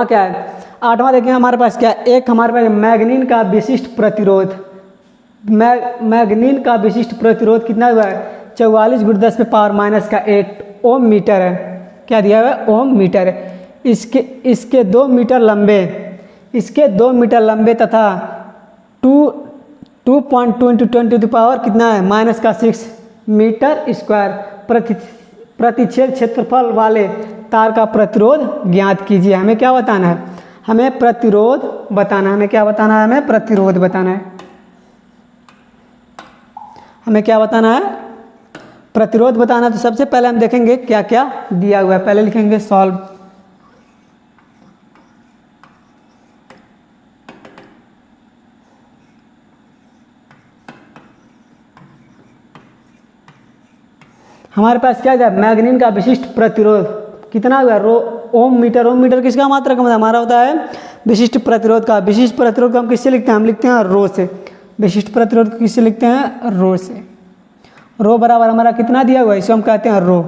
क्या है। 8वां देखिए हमारे पास क्या है, एक हमारे पास मैग्नीन का विशिष्ट प्रतिरोध, मैग्नीन का विशिष्ट प्रतिरोध कितना हुआ है 44 × 10⁻⁸ ओम मीटर है। क्या दिया हुआ है, ओम मीटर है। इसके 2 मीटर लंबे तथा 2.2 इंटू 10⁻⁻ कितना है -6 मीटर स्क्वायर प्रतिच्छेद क्षेत्रफल वाले तार का प्रतिरोध ज्ञात कीजिए। हमें क्या बताना है, हमें प्रतिरोध बताना है। हमें क्या बताना है, हमें प्रतिरोध बताना है। हमें क्या बताना है, प्रतिरोध बताना है। तो सबसे पहले हम देखेंगे क्या क्या दिया हुआ है। पहले लिखेंगे सॉल्व। हमारे पास क्या है, मैग्नीन का विशिष्ट प्रतिरोध कितना हुआ ओम मीटर। ओम मीटर किसका मात्रक मतलब हमारा होता है विशिष्ट प्रतिरोध का। विशिष्ट प्रतिरोध को हम किससे लिखते हैं, हम लिखते हैं रो से। विशिष्ट प्रतिरोध को किससे लिखते हैं, रो से। रो बराबर हमारा कितना दिया हुआ है, इसे हम कहते हैं रो।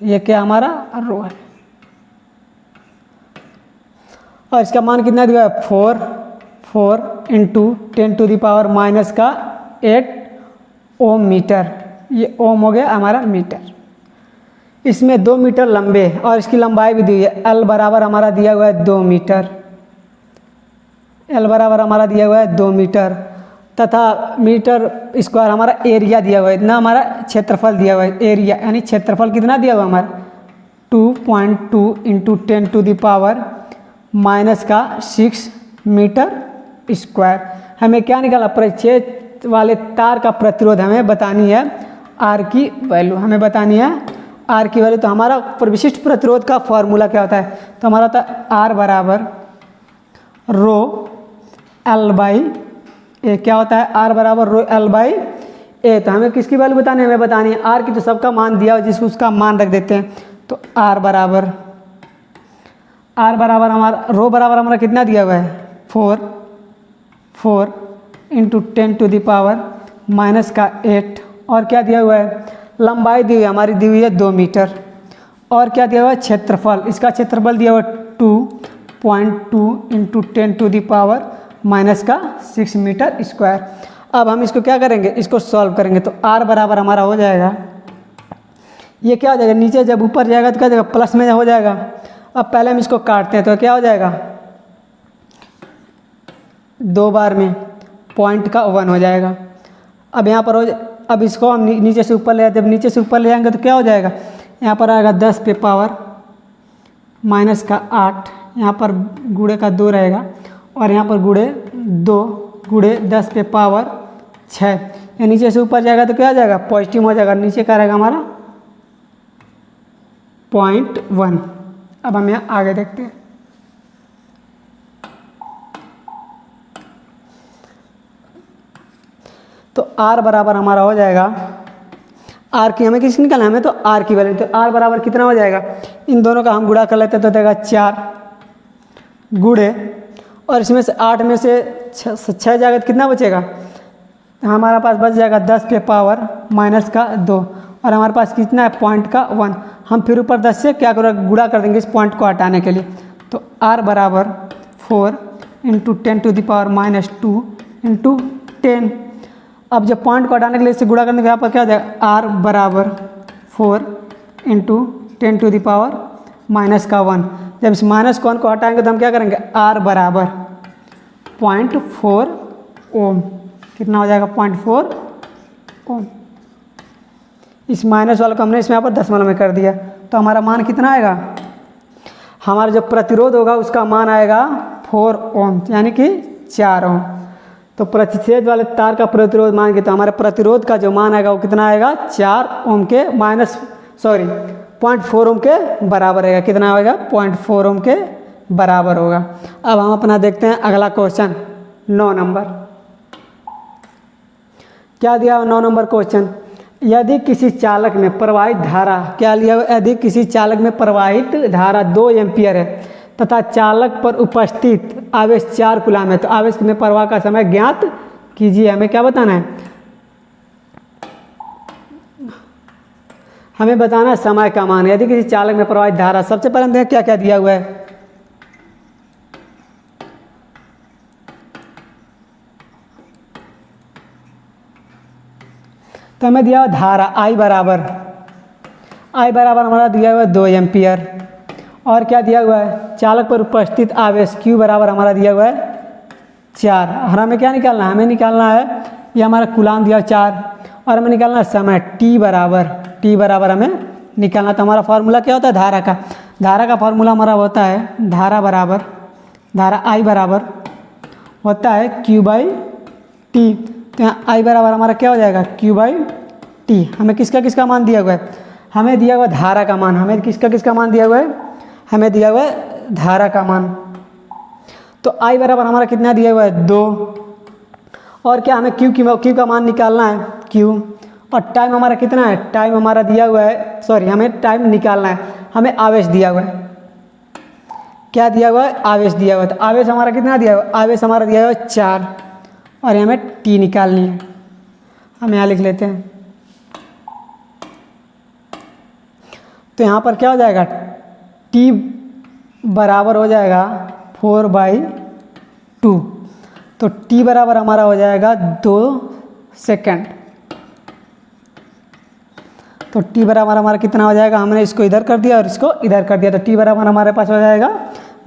ये क्या हमारा रो है। और इसका मान कितना दिया है 4 इंटू 10⁻⁻8 ओम मीटर। ये ओम हो गया हमारा मीटर। इसमें 2 मीटर लंबे और इसकी लंबाई भी दी है। एल बराबर हमारा दिया हुआ है 2 मीटर। एल बराबर हमारा दिया हुआ है 2 मीटर तथा मीटर स्क्वायर हमारा एरिया दिया हुआ है। इतना हमारा क्षेत्रफल दिया हुआ है। एरिया यानी क्षेत्रफल कितना दिया हुआ है हमारा 2.2 इंटू 10⁻⁻6 मीटर स्क्वायर। हमें क्या निकाला, परिच्छेद वाले तार का प्रतिरोध हमें बतानी है। आर की वैल्यू हमें बतानी है, आर की वैल्यू। तो हमारा विशिष्ट प्रतिरोध का फॉर्मूला क्या होता है, तो हमारा होता है आर बराबर रो एल बाई ए। क्या होता है, आर बराबर रो एल बाई ए। तो हमें किसकी वैल्यू बतानी है, हमें बतानी है आर की। तो सबका मान दिया हो जिसको उसका मान रख देते हैं। तो आर बराबर हमारा रो बराबर हमारा कितना दिया हुआ है 4 इंटू 10⁻⁻8। और क्या दिया हुआ है, लंबाई दी हुई है हमारी, दी हुई है 2 मीटर। और क्या दिया हुआ है, क्षेत्रफल। इसका क्षेत्रफल दिया हुआ है 2.2 इंटू 10⁻⁻6 मीटर स्क्वायर। अब हम इसको क्या करेंगे, इसको सॉल्व करेंगे। तो आर बराबर हमारा हो जाएगा, ये क्या हो जाएगा, नीचे जब ऊपर जाएगा तो क्या हो जाएगा, प्लस में हो जाएगा। अब पहले हम इसको काटते हैं तो क्या हो जाएगा, 2 बार में पॉइंट का 1 हो जाएगा। अब यहाँ पर अब इसको हम नीचे से ऊपर ले जाते हैं। जब नीचे से ऊपर ले जाएंगे तो क्या हो जाएगा, यहाँ पर आएगा 10 पे पावर -8। यहाँ पर गुणे का 2 रहेगा और यहाँ पर गुणे 2 गुणे 10 पे पावर 6। ये नीचे से ऊपर जाएगा तो क्या हो जाएगा, पॉजिटिव हो जाएगा। नीचे का रहेगा हमारा 0.1। अब हम यहाँ आगे देखते हैं। तो R बराबर हमारा हो जाएगा, R की हमें किसकी निकालना है, हमें तो R की वैल्यू। तो R बराबर कितना हो जाएगा, इन दोनों का हम गुणा कर लेते हैं तो देगा 4 गुणे, और इसमें से 8 में से 6 जाएगा तो कितना बचेगा, हमारा पास बच जाएगा 10 पे पावर -2। और हमारे पास कितना है, पॉइंट का 1। हम फिर ऊपर 10 से क्या करेंगे, गुणा कर देंगे इस पॉइंट को हटाने के लिए। तो R बराबर 4 इंटू 10⁻⁻2 इंटू 10। अब जब पॉइंट को हटाने के लिए इससे गुणा करने के यहाँ पर क्या हो जाएगा, R बराबर 4 इंटू 10⁻⁻1। जब इस -1 को हटाएंगे तो हम क्या करेंगे, R बराबर 0.4 ओम। कितना हो जाएगा, 0.4 ओम। इस माइनस वाले को हमने इसमें यहाँ पर दशमलव में कर दिया। तो हमारा मान कितना आएगा, हमारा जो प्रतिरोध होगा उसका मान आएगा 4 ओम, यानी कि 4 ओम। तो प्रतिच्छेद वाले तार का प्रतिरोध मान के, तो हमारे प्रतिरोध का जो मान आएगा वो कितना आएगा, 4 ओम के 0.4 ओम के बराबर आएगा। कितना आएगा, 0.4 ओम के बराबर होगा। अब हम अपना देखते हैं अगला क्वेश्चन 9 नंबर। क्या दिया 9 नंबर क्वेश्चन, यदि किसी चालक में प्रवाहित धारा, क्या लिया, यदि किसी चालक में प्रवाहित धारा 2 एम्पियर है तथा चालक पर उपस्थित आवेश 4 कूलाम है, तो आवेश में प्रवाह का समय ज्ञात कीजिए। हमें क्या बताना है, हमें बताना है समय का मान। यदि किसी चालक में प्रवाहित धारा, सबसे पहले हम देखें क्या क्या दिया हुआ है। तो हमें दिया हुआ धारा I बराबर हमारा दिया हुआ है 2 एम्पियर, और क्या दिया हुआ है, चालक पर उपस्थित आवेश Q बराबर हमारा दिया हुआ है 4। और हमें क्या निकालना है, हमें निकालना है, ये हमारा कूलाम दिया 4, और हमें निकालना है समय T बराबर हमें निकालना। तो हमारा फार्मूला क्या होता है, धारा का फार्मूला हमारा होता है धारा I बराबर होता है Q/T। तो यहाँ I बराबर हमारा क्या हो जाएगा, Q/T। हमें किसका मान दिया हुआ है, हमें दिया हुआ धारा का मान। हमें किसका मान दिया हुआ है, हमें दिया हुआ है धारा का मान। तो I बराबर हमारा कितना दिया हुआ है 2, और क्या हमें Q का मान निकालना है Q, और टाइम हमारा कितना है, टाइम हमारा दिया हुआ है, सॉरी हमें टाइम निकालना है, हमें आवेश दिया हुआ है, क्या दिया हुआ है, आवेश दिया हुआ है। तो आवेश हमारा कितना दिया हुआ है, आवेश हमारा दिया हुआ है 4, और हमें T निकालनी है। हम यहाँ लिख लेते हैं। तो यहाँ पर क्या हो जाएगा, T बराबर हो जाएगा 4/2। तो T बराबर हमारा हो जाएगा 2 सेकंड। तो T बराबर हमारा कितना हो जाएगा, हमने इसको इधर कर दिया और इसको इधर कर दिया, तो T बराबर हमारे पास हो जाएगा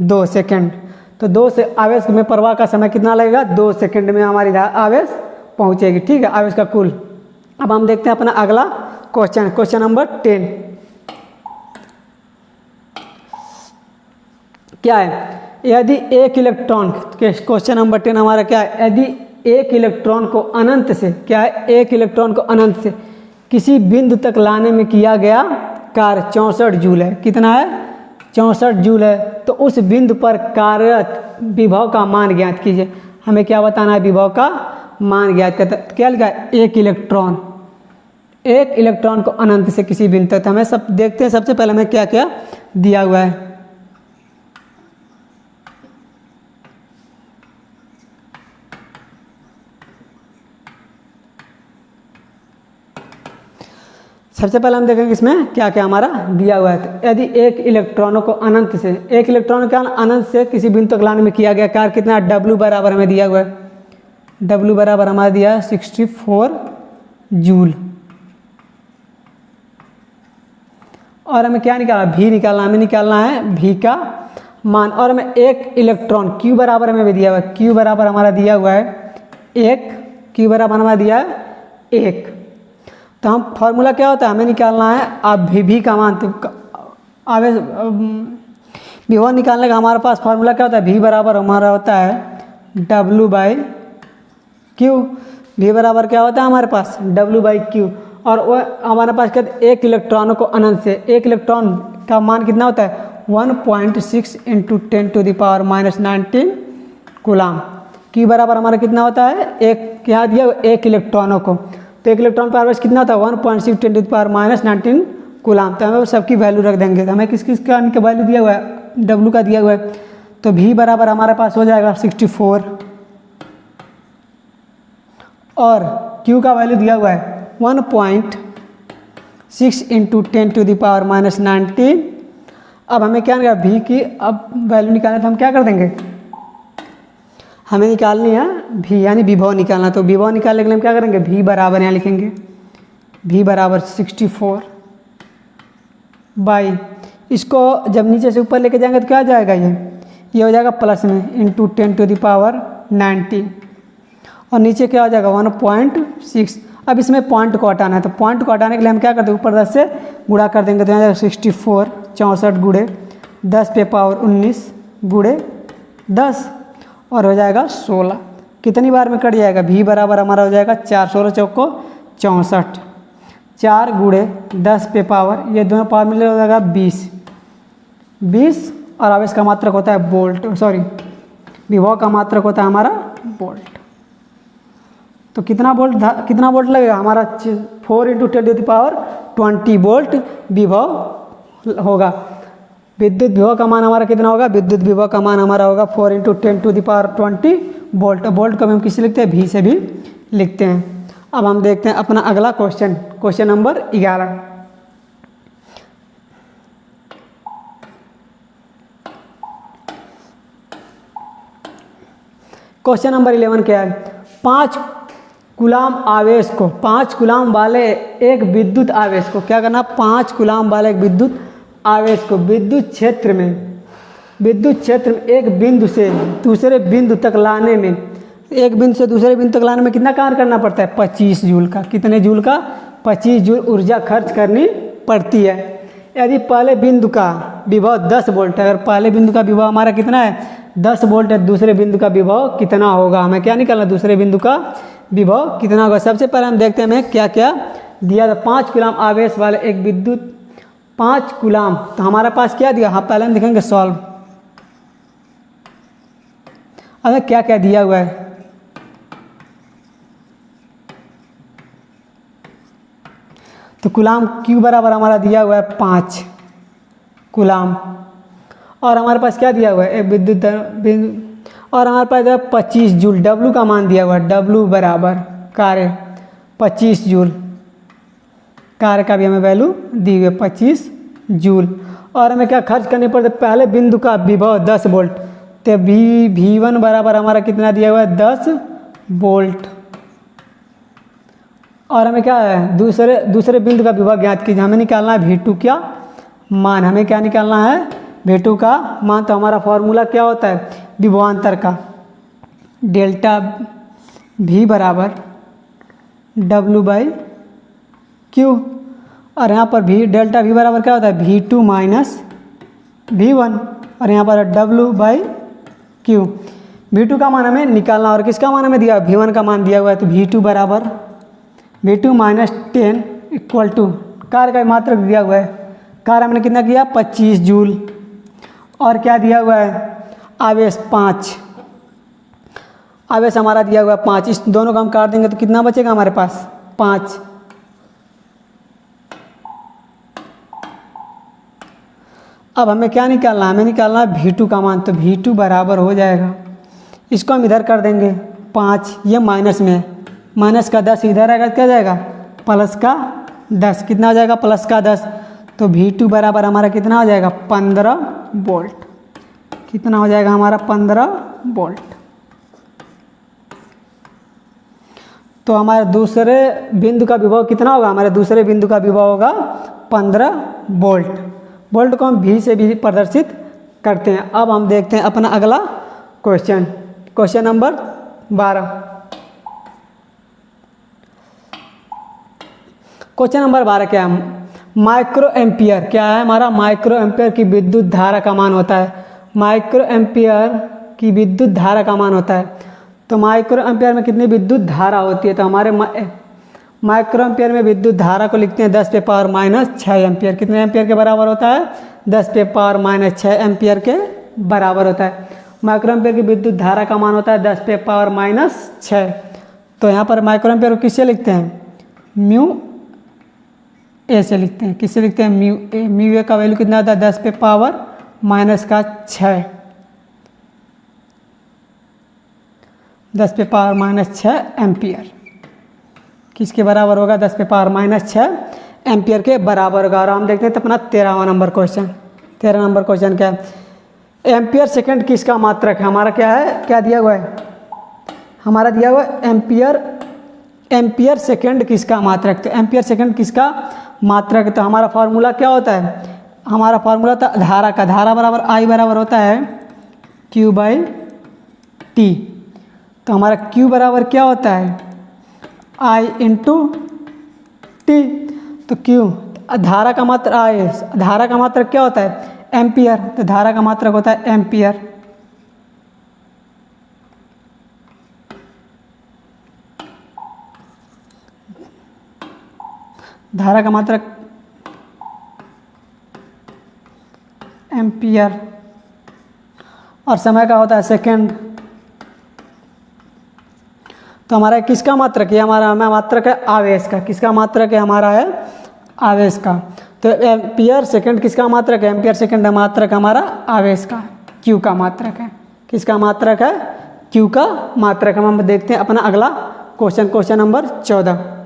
2 सेकंड। तो 2 से आवेश में प्रवाह का समय कितना लगेगा, 2 सेकंड में हमारी आवेश पहुंचेगी। ठीक है, आवेश का कुल। अब हम देखते हैं अपना अगला क्वेश्चन नंबर 10। क्या है, यदि एक इलेक्ट्रॉन, क्वेश्चन नंबर 10 हमारा क्या है, यदि एक इलेक्ट्रॉन को अनंत से, क्या है, एक इलेक्ट्रॉन को अनंत से किसी बिंदु तक लाने में किया गया कार्य 64 जूल है। कितना है, 64 जूल है। तो उस बिंदु पर कार्यरत विभव का मान ज्ञात कीजिए। हमें क्या बताना है, विभव का मान ज्ञात करता। क्या लिखा है, एक इलेक्ट्रॉन को अनंत से किसी बिंदु तक। हमें सब देखते हैं, सबसे पहले हमें क्या क्या दिया हुआ है। सबसे पहले हम देखेंगे इसमें क्या क्या हमारा दिया हुआ है। तो यदि एक इलेक्ट्रॉनों को अनंत से, एक इलेक्ट्रॉन को अनंत से किसी बिंदु तक लाने में किया गया कार्य कितना, W बराबर हमें दिया हुआ है, W बराबर हमारा दिया है 64 जूल। और हमें क्या निकालना, V निकालना, हमें निकालना है V का मान। और हमें एक इलेक्ट्रॉन Q बराबर हमें भी दिया हुआ है, Q बराबर हमारा दिया हुआ है 1, Q बराबर हमारा दिया है 1। तो हम फार्मूला क्या होता है, हमें निकालना है अब V का मान। तो आवेश विभव निकालने का हमारे पास फार्मूला क्या होता है, V बराबर हमारा होता है W/Q। V बराबर क्या होता है हमारे पास, W/Q। और वो हमारे पास क्या, एक इलेक्ट्रॉनों को अनंत से, एक इलेक्ट्रॉन का मान कितना होता है 1.6 × 10⁻⁻19 कूलाम। Q बराबर हमारा कितना होता है, एक क्या दिया, एक इलेक्ट्रॉनों को। तो एक इलेक्ट्रॉन पर आवेश कितना होता है 1.6 × 10⁻⁻19 कूलाम। तो हमें सबकी वैल्यू रख देंगे। तो हमें किस का वैल्यू दिया हुआ है, W का दिया हुआ है। तो V बराबर हमारे पास हो जाएगा 64, और Q का वैल्यू दिया हुआ है 1.6 × 10⁻⁻19। अब हमें क्या निकालना, V की अब वैल्यू निकालना, तो हम क्या कर देंगे, हमें निकालनी है V यानी विभव निकालना। तो विभव निकालने के लिए हम क्या करेंगे, V बराबर यहाँ लिखेंगे, V बराबर 64 बाई, इसको जब नीचे से ऊपर लेके जाएंगे तो क्या आ जाएगा, ये हो जाएगा प्लस में इंटू 10⁻⁹। और नीचे क्या हो जाएगा 1.6। अब इसमें पॉइंट को हटाना है, तो पॉइंट को हटाने के लिए हम क्या करते हैं, ऊपर 10 से गुणा कर देंगे। तो यहाँ जाएगा 64, 64 गुणे 10⁻19 गुणे 10, और हो जाएगा 16। कितनी बार में कट जाएगा, V बराबर हमारा हो जाएगा 4, 16 चौक को 64, 4 गुणे 10 पे पावर, ये दोनों पावर मिले हो जाएगा 20, और आवेश का मात्रक होता है वोल्ट, सॉरी विभव का मात्रक होता है हमारा वोल्ट। तो कितना वोल्ट लगेगा हमारा 4 × 10⁻20 वोल्ट विभव होगा। विद्युत विभव का मान हमारा कितना होगा, विद्युत विभव का मान हमारा होगा 4 × 10⁻20 वोल्ट। वोल्ट को हम किससे लिखते हैं, भी से भी लिखते हैं। अब हम देखते हैं अपना अगला क्वेश्चन नंबर 11। क्वेश्चन नंबर 11 क्या है, 5 कूलाम आवेश को, 5 कूलाम वाले एक विद्युत आवेश को क्या करना, 5 कूलाम वाले एक विद्युत आवेश को विद्युत क्षेत्र में एक बिंदु से दूसरे बिंदु तक लाने में, एक बिंदु से दूसरे बिंदु तक लाने में कितना कार्य करना पड़ता है, 25 जूल का। कितने जूल का, 25 जूल ऊर्जा खर्च करनी पड़ती है। यदि पहले बिंदु का विभव 10 वोल्ट है, अगर पहले बिंदु का विभव हमारा कितना है 10 वोल्ट है, दूसरे बिंदु का विभव कितना होगा, हमें क्या निकालना, दूसरे बिंदु का विभव कितना होगा। सबसे पहले हम देखते हैं हमें क्या क्या दिया था। 5 कूलाम आवेश वाले एक विद्युत, 5 कूलाम, तो हमारे पास क्या दिया, हाँ पहले हम देखेंगे सॉल्व। हमें क्या क्या दिया हुआ है, तो कूलाम क्यू बराबर हमारा दिया हुआ है 5 कूलाम, और हमारे पास क्या दिया हुआ है, एक विद्युत और हमारे पास 25 जूल, डब्लू का मान दिया हुआ है, डब्लू बराबर कार्य 25 जूल, कार्य का भी हमें वैल्यू दी हुई है 25 जूल। और हमें क्या खर्च करनी पड़ती है, पहले बिंदु का विभव 10 वोल्ट, तो V1 बराबर हमारा कितना दिया हुआ है 10 वोल्ट। और हमें क्या है, दूसरे बिंदु का विभव ज्ञात कीजिए, हमें निकालना है V2 क्या मान, हमें क्या निकालना है V2 का मान। तो हमारा फॉर्मूला क्या होता है, विभवांतर का डेल्टा V बराबर W/Q, और यहाँ पर डेल्टा V बराबर क्या होता है V2 - V1, और यहाँ पर W/Q। V2 का मान हमें निकालना, और किसका मान हमें दिया, V1 का मान दिया हुआ है, तो V2 बराबर V2 - 10 = कार्य का मात्रक दिया हुआ है, कार्य हमने कितना किया 25 जूल, और क्या दिया हुआ है आवेश 5, आवेश हमारा दिया हुआ है 5। इस दोनों को हम काट देंगे तो कितना बचेगा हमारे पास 5। अब हमें क्या निकालना है, हमें निकालना है V2 का मान, तो V2 बराबर हो जाएगा, इसको हम इधर कर देंगे 5, ये माइनस में है, माइनस का 10 इधर आएगा, क्या जाएगा प्लस का 10, कितना हो जाएगा प्लस का 10, तो V2 बराबर हमारा कितना हो जाएगा 15 वोल्ट, कितना हो जाएगा हमारा 15 वोल्ट। तो हमारे दूसरे बिंदु का विभव कितना होगा, हमारे दूसरे बिंदु का विभव होगा 15 वोल्ट। वोल्ट को हम V से भी प्रदर्शित करते हैं। अब हम देखते हैं अपना अगला क्वेश्चन नंबर 12। क्वेश्चन नंबर 12 क्या है, माइक्रो एम्पियर क्या है हमारा, माइक्रो एम्पियर की विद्युत धारा का मान होता है, माइक्रो एम्पियर की विद्युत धारा का मान होता है। तो माइक्रो एम्पियर में कितनी विद्युत धारा होती है, तो हमारे माइक्रो एम्पियर में विद्युत धारा को लिखते हैं 10⁻⁻6 एम्पियर। कितने एम्पियर के बराबर होता है, 10⁻⁻6 एम्पियर के बराबर होता है। माइक्रो एम्पियर की विद्युत धारा का मान होता है 10⁻⁻6। तो यहाँ पर माइक्रो एम्पियर को किससे लिखते हैं, म्यू ए से लिखते हैं, किससे लिखते हैं म्यू ए। म्यू ए का वैल्यू कितना होता है 10⁻⁻6, 10⁻⁻6 एम्पियर किसके बराबर होगा, 10⁻⁻6 एम्पियर के बराबर होगा। और हम देखते हैं तो अपना 13वां नंबर क्वेश्चन। 13 नंबर क्वेश्चन क्या है, एम्पियर सेकंड किसका मात्रक है, हमारा क्या है, क्या दिया हुआ है, हमारा दिया हुआ है एम्पियर सेकंड किसका मात्रक। तो एम्पियर सेकंड किसका मात्रक, तो हमारा फार्मूला क्या होता है, हमारा फार्मूला था धारा का, धारा बराबर I बराबर होता है Q/T। तो हमारा Q बराबर क्या होता है I × T। तो Q धारा का मात्रक I, धारा का मात्रक क्या होता है एम्पियर, तो धारा का मात्रक होता है एम्पियर। धारा का मात्रक एम्पियर। और समय का होता है सेकेंड। तो हमारा किसका मात्रक, ये हमारा मात्रक है आवेश का। किसका मात्रक है, हमारा है आवेश का। तो एम्पियर सेकंड किसका मात्रक है, एम्पियर सेकंड मात्रक हमारा आवेश का, क्यू का मात्रक है। किसका मात्रक है, क्यू का मात्रक। हम देखते हैं अपना अगला क्वेश्चन, क्वेश्चन नंबर 14।